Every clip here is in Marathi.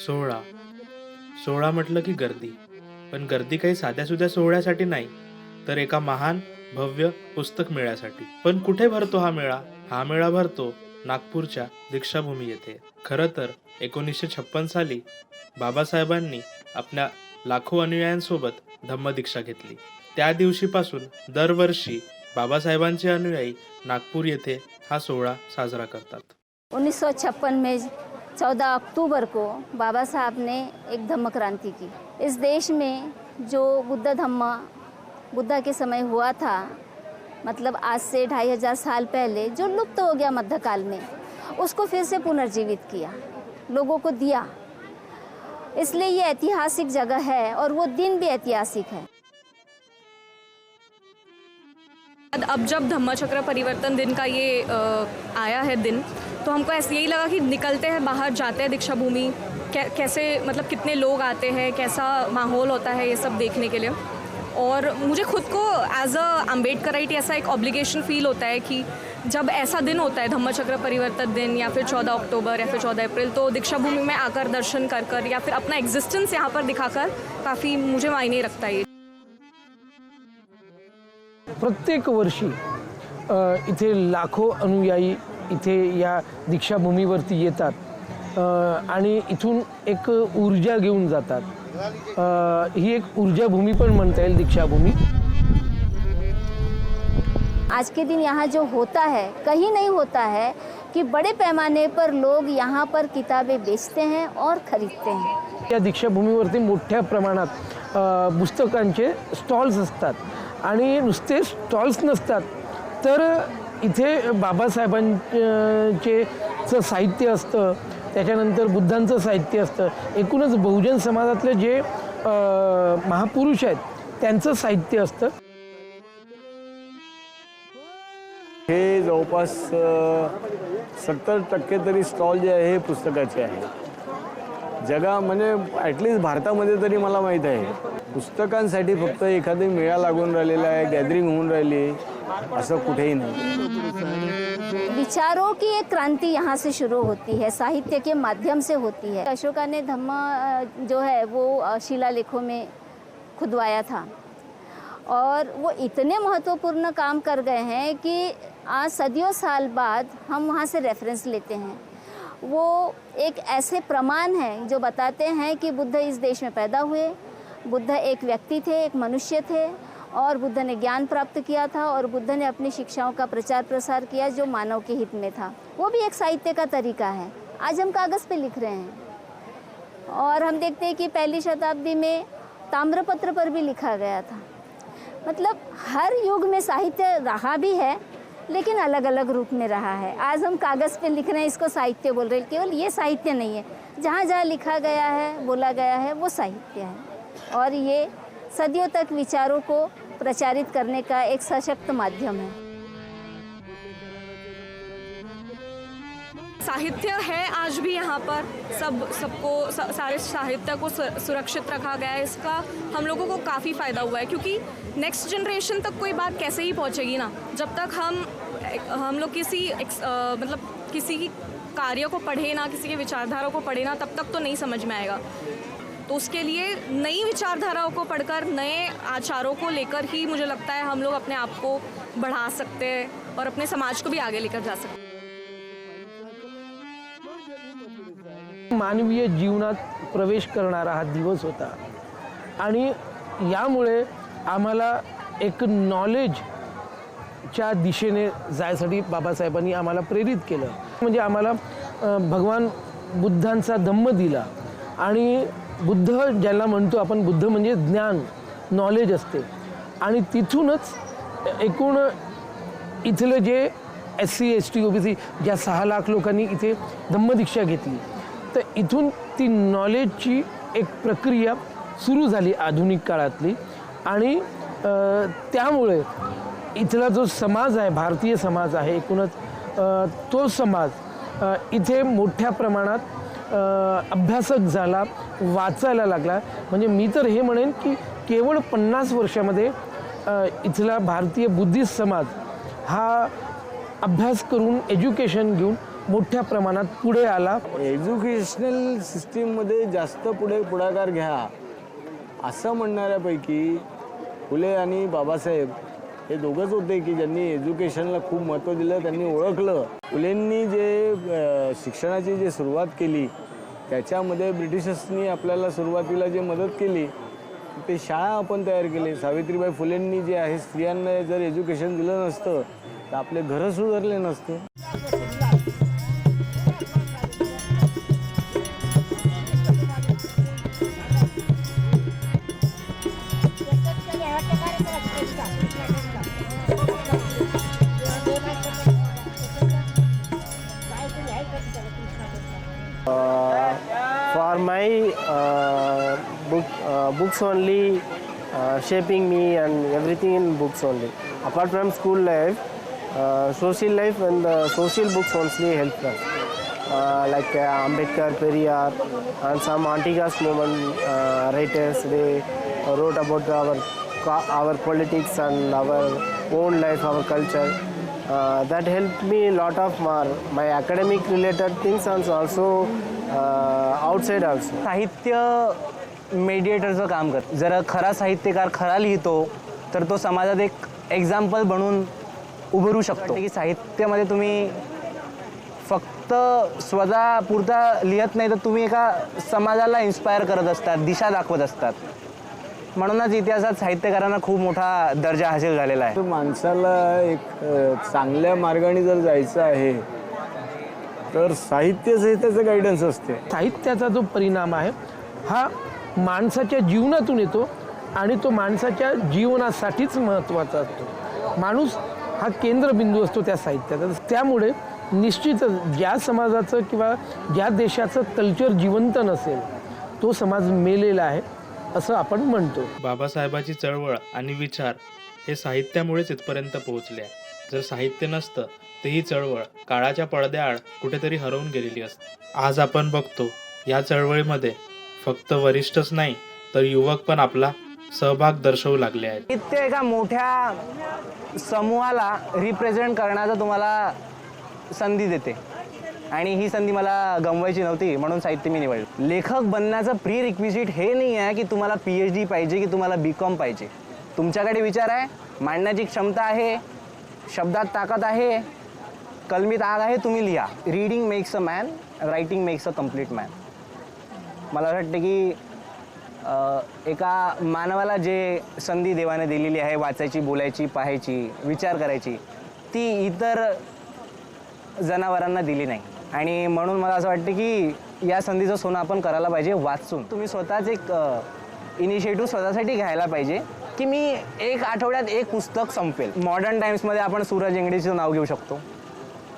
सोहळा. सोहळा म्हटलं की गर्दी. पण गर्दी काही साध्यासुध्या सोहळ्यासाठी नाही, तर एका महान भव्य पुस्तक मेळ्यासाठी. पण कुठे भरतो हा मेळा? हा मेळा भरतो नागपूरच्या दीक्षाभूमी येथे. खरं तर 1956 साली बाबासाहेबांनी आपल्या लाखो अनुयायांसोबत धम्मदीक्षा घेतली. त्या दिवशीपासून दरवर्षी बाबासाहेबांचे अनुयायी नागपूर येथे हा सोहळा साजरा करतात. 1956 में 14 अक्टूबर को बाबा साहब ने एक धम्म क्रांति की। इस देश में जो बुद्धा के समय हुआ था, मतलब आज से 2500 साल पहले जो लुप्त हो गया मध्यकाल में, उसको फिर से पुनर्जीवित किया, लोगों को दिया। इसलिए ये ऐतिहासिक जगह है और वो दिन भी ऐतिहासिक है। अब जब धम्मचक्र परिवर्तन दिन का ये आया है दिन, तो हमको ऐसे यही लगा कि निकलते हैं बाहर, जाते हैं दीक्षा भूमि, कैसे मतलब कितने लोग आते हैं, कैसा माहौल होता है, ये सब देखने के लिए। और मुझे खुद को एज अ अम्बेडकराइट ऐसा एक ऑब्लिगेशन फील होता है कि जब ऐसा दिन होता है धम्मचक्र परिवर्तन दिन या फिर 14 अक्टूबर या फिर 14 अप्रैल, तो दीक्षा भूमि में आकर दर्शन कर या फिर अपना एग्जिस्टेंस यहाँ पर दिखाकर काफ़ी मुझे मायने रखता है। प्रत्येक वर्षी इथे लाखो अनुयायी इथे या दीक्षाभूमीवरती येतात आणि इथून एक ऊर्जा घेऊन जातात। ही एक ऊर्जा भूमी पण म्हणता येईल दीक्षाभूमी। आज के दिन यहाँ जो होता है, कहीं नहीं होता है कि बड़े पैमाने पर लोग यहाँ पर किताबें बेचते हैं और खरीदते हैं। या दीक्षाभूमीवरती मोठ्या प्रमाणात पुस्तकांचे स्टॉल्स असतात आणि नुसते स्टॉल्स नसतात, तर इथे बाबासाहेबांचे साहित्य असतं, त्याच्यानंतर बुद्धांचं साहित्य असतं, एकूणच बहुजन समाजातले जे महापुरुष आहेत त्यांचं साहित्य असतं। हे जवळपास 70% तरी स्टॉल जे आहे हे पुस्तकाचे आहे। जगा म्हणजे ॲटलिस्ट भारतामध्ये तरी मला माहीत आहे पुस्तकांसाठी फक्त एखादी मेळा लागून राहिलेला आहे, गॅदरिंग होऊन राहिली, असं कुठेही नाही। विचारों की एक क्रांति यहाँ से शुरू होती है, साहित्य के माध्यम से होती है। अशोका ने धम्म जो है वो शिलालेखों में खुदवाया था और वो इतने महत्वपूर्ण काम कर गए हैं कि आज सदियों साल बाद हम वहाँ से रेफरेंस लेते हैं। वो एक ऐसे प्रमाण हैं जो बताते हैं कि बुद्ध इस देश में पैदा हुए, बुद्ध एक व्यक्ति थे, एक मनुष्य थे और बुद्ध ने ज्ञान प्राप्त किया था और बुद्ध ने अपनी शिक्षाओं का प्रचार प्रसार किया जो मानव के हित में था। वो भी एक साहित्य का तरीका है। आज हम कागज़ पे लिख रहे हैं और हम देखते हैं कि पहली शताब्दी में ताम्रपत्र पर भी लिखा गया था। मतलब हर युग में साहित्य रहा भी है, लेकिन अलग अलग रूप में रहा है। आज हम कागज़ पे लिख रहे हैं, इसको साहित्य बोल रहे हैं। केवल ये साहित्य नहीं है, जहाँ जहाँ लिखा गया है, बोला गया है, वो साहित्य है और ये सदियों तक विचारों को प्रचारित करने का एक सशक्त माध्यम है। साहित्य है आज भी यहाँ पर, सारे साहित्य को सुरक्षित रखा गया है। इसका हम लोगों को काफ़ी फ़ायदा हुआ है, क्योंकि नेक्स्ट जनरेशन तक कोई बात कैसे ही पहुँचेगी ना, जब तक हम लोग मतलब किसी की कार्य को पढ़े ना, किसी के विचारधारा को पढ़े ना, तब तक तो नहीं समझ में आएगा। तो उसके लिए नई विचारधाराओं को पढ़कर, नए आचारों को लेकर ही मुझे लगता है हम लोग अपने आप को बढ़ा सकते हैं और अपने समाज को भी आगे लेकर जा सकते हैं। मानवीय जीवनात प्रवेश करणारा हा दिवस होता आणि यामुळे आम्हाला एक नॉलेजच्या दिशेने जायसाठी बाबासाहेबांनी आम्हाला प्रेरित केलं। म्हणजे आम्हाला भगवान बुद्धांचा धम्म दिला आणि बुद्ध ज्याला म्हणतो आपण, बुद्ध म्हणजे ज्ञान, नॉलेज असते आणि तिथूनच एकूण इथले जे SC ST OBC ज्या 6 लाख लोकांनी इथे धम्मदीक्षा घेतली, तर इथून ती नॉलेजची एक प्रक्रिया सुरू झाली आधुनिक काळातली आणि त्यामुळे इथला जो समाज आहे, भारतीय समाज आहे एकूणच, तो समाज इथे मोठ्या प्रमाणात अभ्यासक झाला, वाचायला लागला. म्हणजे मी तर हे म्हणेन की केवळ 50 वर्षामध्ये इथला भारतीय बुद्धिस्ट समाज हा अभ्यास करून एज्युकेशन घेऊन मोठ्या प्रमाणात पुढे आला. एज्युकेशनल सिस्टीममध्ये जास्त पुढाकार घ्या असं म्हणणाऱ्यापैकी फुले आणि बाबासाहेब हे दोघंच होते की ज्यांनी एज्युकेशनला खूप महत्त्व दिलं. त्यांनी ओळखलं. फुलेंनी जे शिक्षणाची जी सुरुवात केली त्याच्यामध्ये ब्रिटिशर्सनी आपल्याला सुरुवातीला जी मदत केली ते शाळा आपण तयार केली. सावित्रीबाई फुलेंनी जे आहे स्त्रियांना जर एज्युकेशन दिलं नसतं तर आपले घरं सुधारले नसते. For my books only shaping me and everything in books only. Apart from school life, social life and the social books mostly help us. Like Ambedkar, Periyar, and some anti-caste movement writers. They wrote about our politics and our own life, our culture. That helped me a lot of more. My academic related things and also outside also. साहित्य मेडिएटरचं काम करतं. जर खरा साहित्यकार खरा लिहितो तर तो समाजात एक एक्झाम्पल बनून उभारू शकतो. की साहित्यामध्ये तुम्ही फक्त स्वतः पुरता लिहत नाही तर तुम्ही एका समाजाला इन्स्पायर करत असतात, दिशा दाखवत असतात. म्हणूनच इतिहासात साहित्यकारांना खूप मोठा दर्जा हासिल झालेला आहे. माणसाला एक चांगल्या मार्गाने जर जायचं आहे तर साहित्यच त्याचं गायडन्स असते. साहित्याचा जो परिणाम आहे हा माणसाच्या जीवनातून येतो आणि तो माणसाच्या जीवनासाठीच महत्त्वाचा असतो. माणूस हा केंद्रबिंदू असतो त्या साहित्याचा. त्यामुळे निश्चितच ज्या समाजाचं किंवा ज्या देशाचं कल्चर जिवंत नसेल तो समाज मेलेला आहे असं आपण म्हणतो. बाबासाहेबाची चळवळ आणि विचार हे साहित्यामुळेच इथपर्यंत पोहोचले आहे. जर साहित्य नसतं तर ही चळवळ काळाच्या पडद्याआड कुठेतरी हरवून गेलेली असते. आज आपण बघतो या चळवळीमध्ये फक्त वरिष्ठच नाही तर युवक पण आपला सहभाग दर्शवू लागले आहेत. साहित्य एका मोठ्या समूहाला रिप्रेझेंट करण्याचा तुम्हाला संधी देते आणि ही संधी मला गमवायची नव्हती म्हणून साहित्य मी निवडलं. लेखक बनण्याचं प्री रिक्विजिट हे नाही आहे की तुम्हाला PhD पाहिजे की तुम्हाला BCom पाहिजे. तुमच्याकडे विचार आहे, मांडण्याची क्षमता आहे, शब्दात ताकद आहे, कलमीत आग आहे, तुम्ही लिहा. Reading makes a man, writing makes a complete man. मला असं वाटतं की एका मानवाला जे संधी देवाने दिलेली आहे वाचायची, बोलायची, पाहायची, विचार करायची ती इतर जनावरांना दिली नाही. आणि म्हणून मला असं वाटतं की या संधीचं सोनं आपण करायला पाहिजे वाचून. तुम्ही स्वतःच एक इनिशिएटिव्ह स्वतःसाठी घ्यायला पाहिजे की मी एक आठवड्यात एक पुस्तक संपेल. मॉडर्न टाइम्समध्ये आपण सूरज इंगडीचं नाव घेऊ शकतो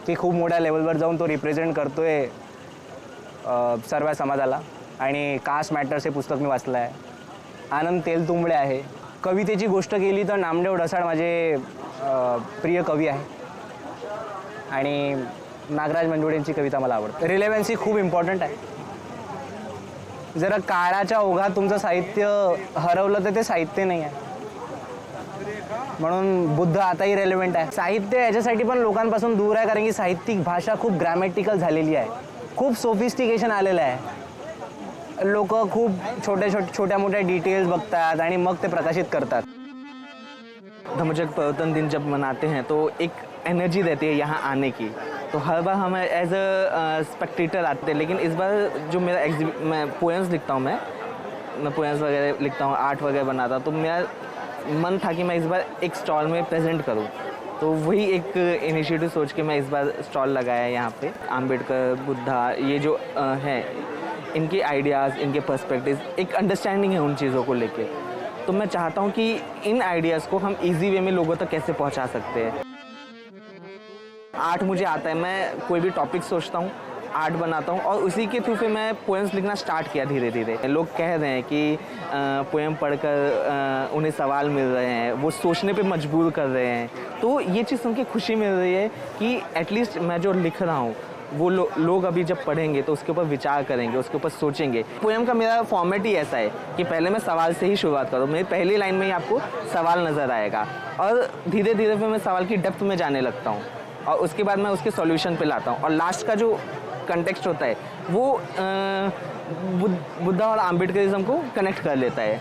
की खूप मोठ्या लेवलवर जाऊन तो रिप्रेझेंट करतोय सर्व समाजाला. आणि कास्ट मॅटर्स हे पुस्तक मी वाचलं आहे. आनंद तेलतुंबडे आहे. कवितेची गोष्ट केली तर नामदेव ढसाळ माझे प्रिय कवी आहे आणि नागराज मंजुळेंची कविता मला आवडते. रिलेव्हन्सी खूप इम्पॉर्टंट आहे. जरा काळाच्या ओघात तुमचं साहित्य हरवलं तर ते साहित्य नाही आहे. म्हणून बुद्ध आताही रेलेव्हंट आहे. साहित्य याच्यासाठी पण लोकांपासून दूर आहे कारण की साहित्यिक भाषा खूप ग्रॅमॅटिकल झालेली आहे, खूप सोफिस्टिकेशन आलेलं आहे. लोक खूप छोट्या मोठ्या डिटेल्स बघतात आणि मग ते प्रकाशित करतात. धम्मचक्र प्रवर्तन दिन जब मनाते हैं तो एक एनर्जी रहती है यहाँ आने की. तो हर बार हम एज अ स्पेक्टेटर आते हैं, लेकिन इस बार जो मेरा मैं पोएम्स लिखता हूँ, मैं पोएम्स वगैरह लिखता हूँ, आर्ट वगैरह बनाता, तो मेरा मन था कि मैं इस बार एक स्टॉल में प्रेजेंट करूँ. तो वही एक इनिशिएटिव सोच के मैं इस बार स्टॉल लगाया है यहाँ पे. आम्बेडकर, बुद्धा, ये जो हैं इनके आइडियाज़, इनके पर्सपेक्टिव, एक अंडरस्टैंडिंग है उन चीज़ों को लेके. तो मैं चाहता हूँ कि इन आइडियाज़ को हम इजी वे में लोगों तक कैसे पहुँचा सकते हैं. आर्ट मुझे आता है, मैं कोई भी टॉपिक सोचता हूँ, आर्ट बनाता हूँ और उसी के थ्रू फिर मैं पोएम्स लिखना स्टार्ट किया धीरे धीरे. लोग कह रहे हैं कि पोएम पढ़कर उन्हें सवाल मिल रहे हैं, वो सोचने पे मजबूर कर रहे हैं. तो ये चीज़ सुन के खुशी मिल रही है कि एटलीस्ट मैं जो लिख रहा हूँ वो लोग अभी जब पढ़ेंगे तो उसके ऊपर विचार करेंगे, उसके ऊपर सोचेंगे। पोएम का मेरा फॉर्मेट ही ऐसा है कि पहले मैं सवाल से ही शुरुआत करूँ। मेरी पहली लाइन में ही आपको सवाल नज़र आएगा और धीरे धीरे फिर मैं सवाल की डेप्थ में जाने लगता हूँ और उसके बाद मैं उसके सॉल्यूशन पे लाता हूँ। और लास्ट का जो कंटेक्स्ट होता है वो बुद्धा और आम्बेडकरिज्म को कनेक्ट कर लेता है।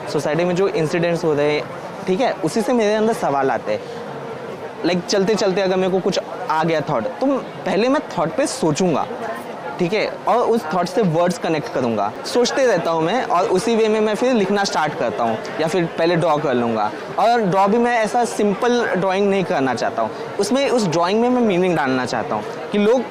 सोसाइटी में जो इंसिडेंट्स हो रहे हैं, ठीक है, उसी से मेरे अंदर सवाल आते हैं। लाइक चलते चलते अगर मेरे को कुछ आ गया थॉट, तो पहले मैं थॉट पे सोचूंगा, ठीक है, और उस थॉट से वर्ड्स कनेक्ट करूंगा। सोचते रहता हूँ मैं और उसी वे में मैं फिर लिखना स्टार्ट करता हूँ या फिर पहले ड्रॉ कर लूँगा। और ड्रॉ भी मैं ऐसा सिंपल ड्राइंग नहीं करना चाहता हूँ, उसमें उस ड्राइंग में मैं मीनिंग डालना चाहता हूँ कि लोग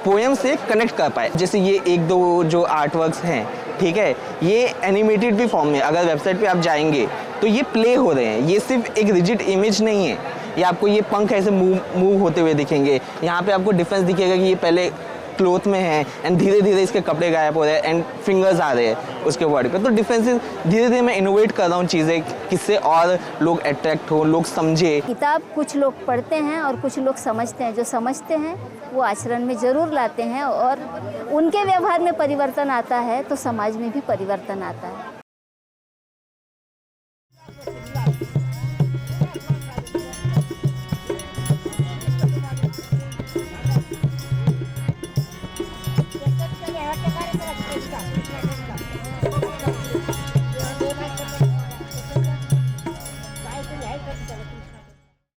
पोएम से कनेक्ट कर पाए। जैसे ये एक दो जो आर्ट वर्क्स हैं, ठीक है, ये एनिमेटेड भी फॉर्म में, अगर वेबसाइट पे आप जाएंगे तो ये प्ले हो रहे हैं, ये सिर्फ एक रिजिड इमेज नहीं है। ये आपको ये पंख ऐसे मूव होते हुए दिखेंगे, यहाँ पे आपको डिफरेंस दिखेगा कि ये पहले क्लोथ में है एंड धीरे धीरे इसके कपड़े गायब हो रहे हैं एंड फिंगर्स आ रहे हैं उसके बॉडी पे। तो डिफरेंसेस धीरे धीरे मैं इनोवेट कर रहा हूँ चीज़ें, किससे और लोग अट्रैक्ट हो, लोग समझे। किताब कुछ लोग पढ़ते हैं और कुछ लोग समझते हैं। जो समझते हैं वो आचरण में ज़रूर लाते हैं और उनके व्यवहार में परिवर्तन आता है तो समाज में भी परिवर्तन आता है।